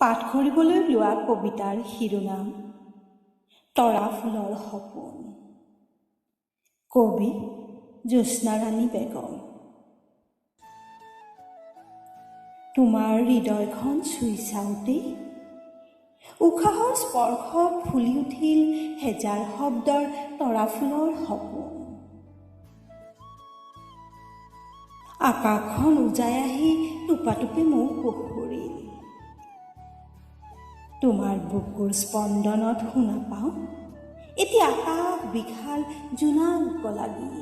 পাঠ কৰিবলৈ লোৱা কবিতাৰ শিৰোনাম তৰা ফুলৰ সপোন। কবি জ্যোৎস্নাৰাণী বেগম। তোমাৰ হৃদয়খন চুই চাওঁতেই উশাহৰ স্পৰ্শত ফুলি উঠিল হেজাৰ শব্দৰ তৰা ফুলৰ সপোন। আকাশখন উজাই আহি টোপাটোপি মোক পহৰিল। তোমাৰ বুকুৰ স্পন্দনত শুনা পাওঁ এটি আকাশ বিশাল জোনাক লাগি।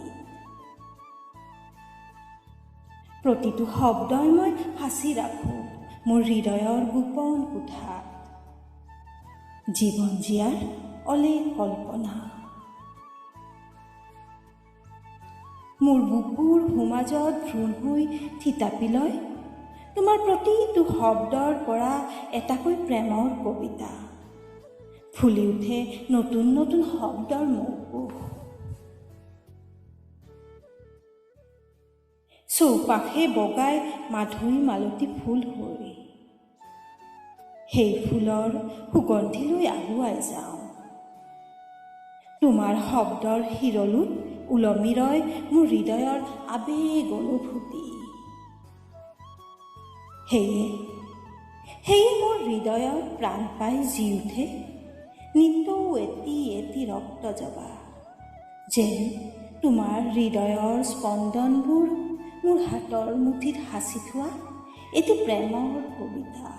প্ৰতিটো শব্দই মই সাঁচি ৰাখোঁ মোৰ হৃদয়ৰ গোপন কোঠাত। জীৱন জীয়াৰ অলেখ কল্পনা মোৰ বুকুৰ সোমাজত ভ্ৰূণ হৈ থিতাপি লয় তোমাৰ প্ৰতিটো শব্দৰ পৰা এটাকৈ প্ৰেমৰ কবিতা। ফুলি উঠে নতুন নতুন শব্দৰ মৌকুশ। চৌপাশে বগাই মাধুৰী মালতী ফুল হৈ সেই ফুলৰ সুগন্ধিলৈ আগুৱাই যাওঁ। তোমাৰ শব্দৰ শিৰলোত ওলমি ৰয় মোৰ হৃদয়ৰ আবেগ অনুভূতি। সেয়ে মোৰ হৃদয়ত প্ৰাণ পাই জি উঠে নিতৌ এটি এটি ৰক্ত জবা, যেন তোমাৰ হৃদয়ৰ স্পন্দনবোৰ মোৰ হাতৰ মুঠিত সাঁচি থোৱা এটি প্ৰেমৰ কবিতা।